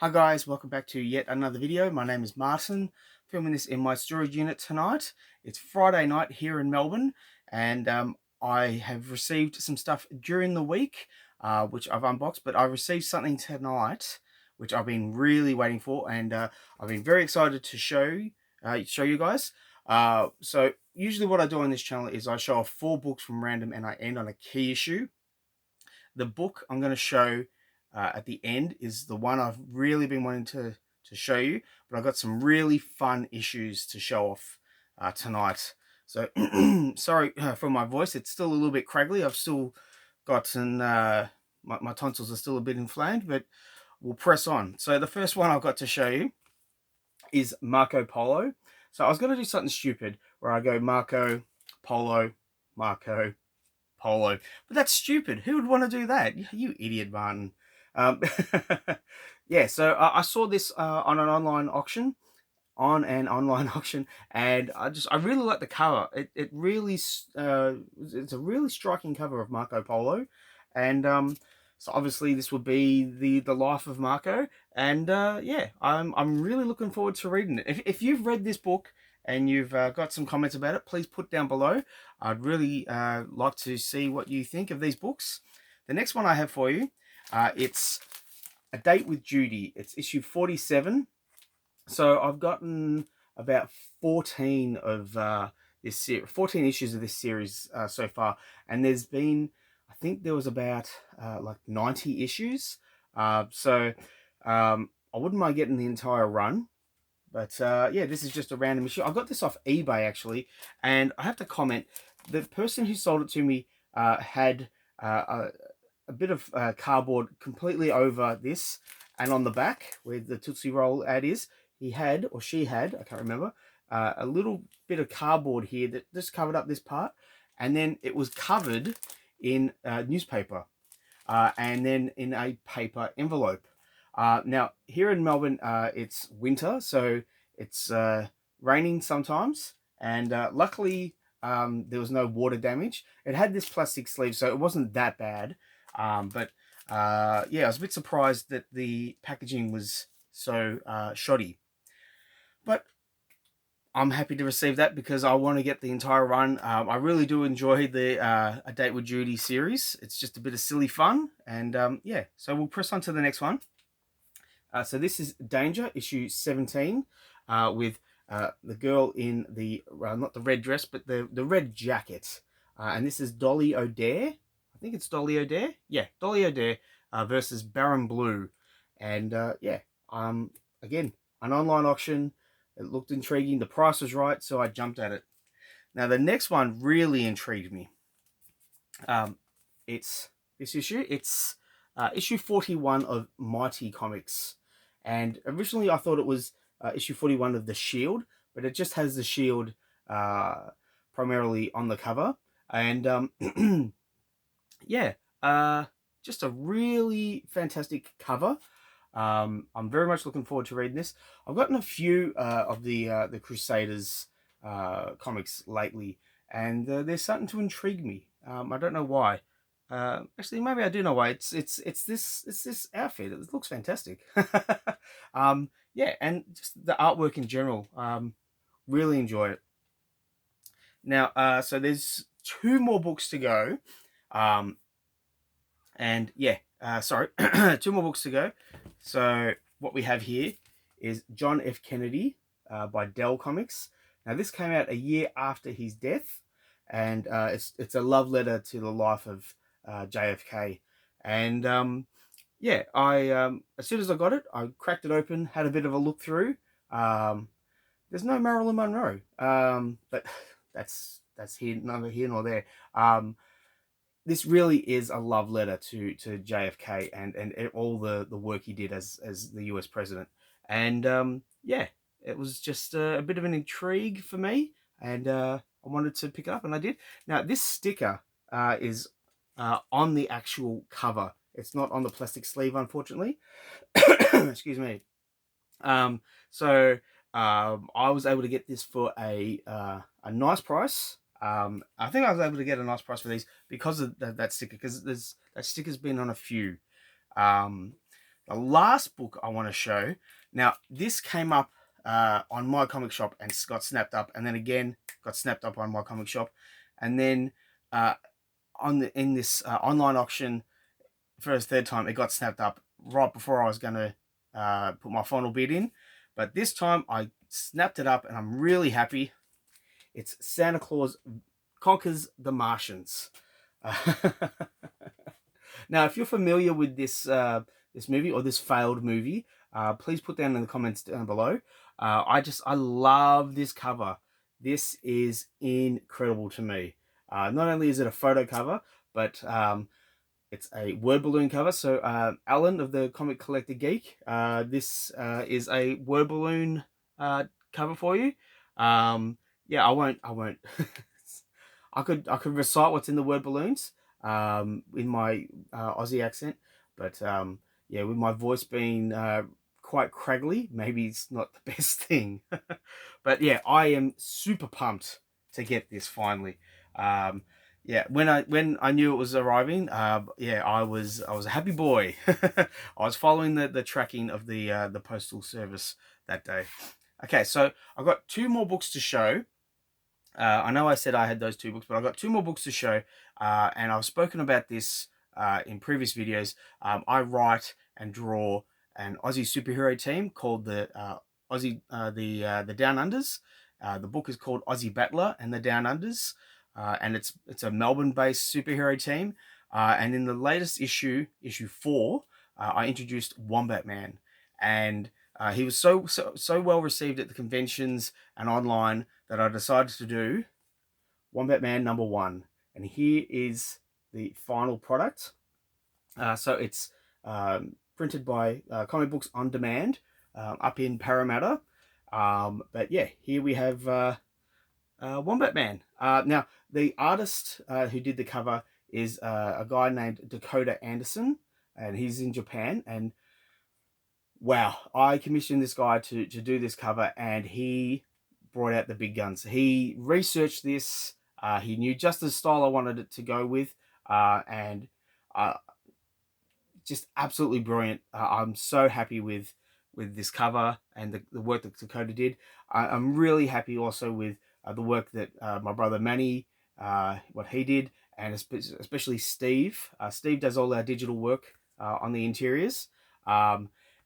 Hi guys, welcome back to yet another video. My name is Martin, filming this in my storage unit tonight. It's Friday night here in Melbourne, and I have received some stuff during the week, which I've unboxed, but I received something tonight, which I've been really waiting for, and I've been very excited to show you guys. So usually what I do on this channel is I show off 4 books from random and I end on a key issue. The book I'm going to show at the end is the one I've really been wanting to show you, but I've got some really fun issues to show off tonight. So sorry for my voice, it's still a little bit craggly. I've still got some, my tonsils are still a bit inflamed, but we'll press on. So the first one I've got to show you is Marco Polo. So I was going to do something stupid where I go Marco Polo, Marco Polo, but that's stupid. Who would want to do that? You idiot, Martin. Um, yeah, so I saw this on an online auction, and I really like the cover. It really it's a really striking cover of Marco Polo, and so obviously this would be the life of Marco, and yeah, I'm really looking forward to reading it. If you've read this book and you've got some comments about it, please put down below. I'd really like to see what you think of these books. The next one I have for you, it's A Date with Judy. It's issue 47. So I've gotten about 14 of this series, 14 issues of this series so far, and there's been, I think there was about like 90 issues. So I wouldn't mind getting the entire run. But yeah, this is just a random issue. I got this off eBay actually, and I have to comment, the person who sold it to me had a bit of cardboard completely over this, and on the back where the Tootsie Roll ad is, he had, or she had, I can't remember, a little bit of cardboard here that just covered up this part, and then it was covered in newspaper, and then in a paper envelope. Now, here in Melbourne, it's winter, so it's raining sometimes, and luckily there was no water damage. It had this plastic sleeve, so it wasn't that bad, but yeah, I was a bit surprised that the packaging was so shoddy. But I'm happy to receive that because I want to get the entire run. I really do enjoy the A Date with Judy series. It's just a bit of silly fun, and yeah, so we'll press on to the next one. So this is Danger, issue 17, with the girl in the, not the red dress, but the red jacket. And this is Dolly O'Dare. I think it's Dolly O'Dare. Yeah, Dolly O'Dare versus Baron Blue. And yeah, again, an online auction. It looked intriguing. The price was right, so I jumped at it. Now, the next one really intrigued me. It's this issue. It's issue 41 of Mighty Comics. And originally I thought it was issue 41 of The Shield, but it just has The Shield primarily on the cover. And yeah, just a really fantastic cover. I'm very much looking forward to reading this. I've gotten a few of the Crusaders comics lately, and they're starting to intrigue me. I don't know why. Actually, maybe I do know why. It's this outfit. It looks fantastic. Yeah, and just the artwork in general. Really enjoy it. Now, so there's 2 more books to go. And yeah, sorry, 2 more books to go. So what we have here is John F. Kennedy by Dell Comics. Now this came out a year after his death, and it's a love letter to the life of JFK. And yeah, I as soon as I got it, I cracked it open, had a bit of a look through. There's no Marilyn Monroe, but that's neither here nor there. This really is a love letter to JFK and all the work he did as the US president. And yeah, it was just a bit of an intrigue for me, and I wanted to pick it up, and I did. Now, this sticker is on the actual cover. It's not on the plastic sleeve, unfortunately. Excuse me. So I was able to get this for a nice price. I think I was able to get a nice price for these because of that sticker, because that sticker's been on a few. The the last book I want to show. Now, this came up on My Comic Shop and got snapped up, and then again got snapped up on My Comic Shop, and then in this online auction for a third time, it got snapped up right before I was going to put my final bid in. But this time I snapped it up, and I'm really happy. It's Santa Claus Conquers the Martians. Now, if you're familiar with this this movie or this failed movie, please put down in the comments down below. I love this cover. This is incredible to me. Not only is it a photo cover, but it's a word balloon cover. So Alan of the Comic Collector Geek, this is a word balloon cover for you. Yeah, I won't. I could recite what's in the word balloons in my Aussie accent, but yeah, with my voice being quite craggly, maybe it's not the best thing. But yeah, I am super pumped to get this finally. Yeah, when I knew it was arriving, yeah, I was a happy boy. I was following the tracking of the postal service that day. Okay, so I've got 2 more books to show. I know I said I had those 2 books, but I've got 2 more books to show, and I've spoken about this in previous videos. I write and draw an Aussie superhero team called the the Down Unders. The book is called Aussie Battler and the Down Unders, and it's a Melbourne-based superhero team. And in the latest issue 4, I introduced Wombat Man, and he was so well received at the conventions and online that I decided to do Wombat Man #1. And here is the final product. So it's printed by Comic Books On Demand up in Parramatta. But yeah, here we have Wombat Man. Now, the artist who did the cover is a guy named Dakota Anderson, and he's in Japan. And wow, I commissioned this guy to do this cover, and he brought out the big guns. He researched this. He knew just the style I wanted it to go with, and just absolutely brilliant. I'm so happy with this cover and the work that Dakota did. I'm really happy also with the work that my brother Manny, what he did, and especially Steve. Steve does all our digital work on the interiors.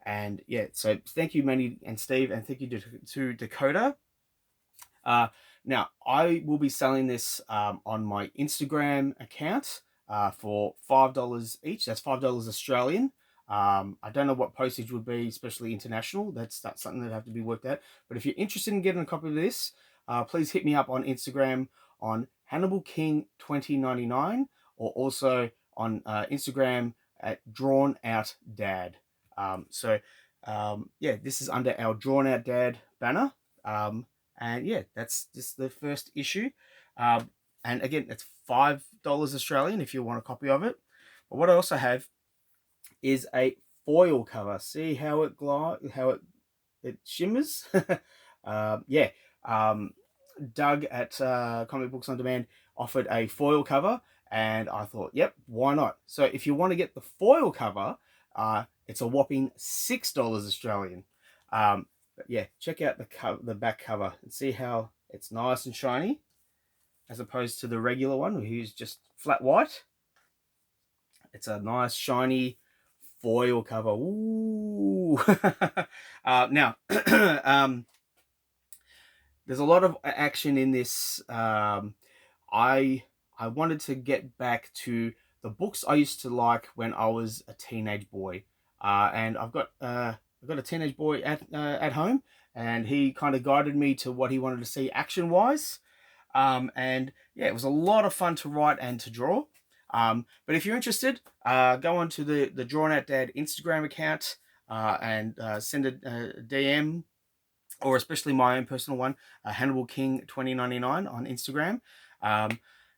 And yeah, so thank you, Manny and Steve, and thank you to Dakota. Now, I will be selling this on my Instagram account for $5 each. That's $5 Australian. I don't know what postage would be, especially international. That's something that have to be worked out. But if you're interested in getting a copy of this, please hit me up on Instagram on Hannibal King 2099, or also on Instagram at Drawn Out Dad. Yeah, this is under our Drawn Out Dad banner. And yeah, that's just the first issue. And again, it's $5 Australian if you want a copy of it. But what I also have is a foil cover. See how it it shimmers? Yeah. Doug at Comic Books On Demand offered a foil cover, and I thought, yep, why not? So if you want to get the foil cover, it's a whopping $6 Australian. But yeah, check out the back cover and see how it's nice and shiny, as opposed to the regular one, who's just flat white. It's a nice shiny foil cover. Ooh. Now, there's a lot of action in this. I wanted to get back to the books I used to like when I was a teenage boy, and I've got a teenage boy at home, and he kind of guided me to what he wanted to see action wise. And yeah, it was a lot of fun to write and to draw. But if you're interested, go on to the Drawn Out Dad Instagram account and send a DM, or especially my own personal one, Hannibal King 2099 on Instagram.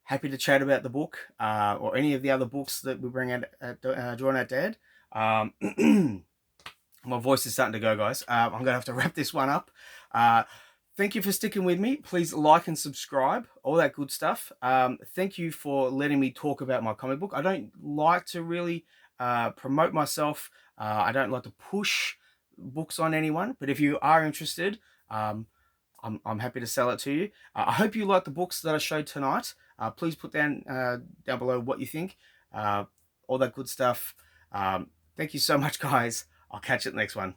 Happy to chat about the book or any of the other books that we bring out at Drawn Out Dad. My voice is starting to go, guys. I'm going to have to wrap this one up. Thank you for sticking with me. Please like and subscribe, all that good stuff. Thank you for letting me talk about my comic book. I don't like to really promote myself. I don't like to push books on anyone, but if you are interested, um, I'm happy to sell it to you. I hope you like the books that I showed tonight. Please put down below what you think, uh, all that good stuff. Thank you so much, guys. I'll catch you at the next one.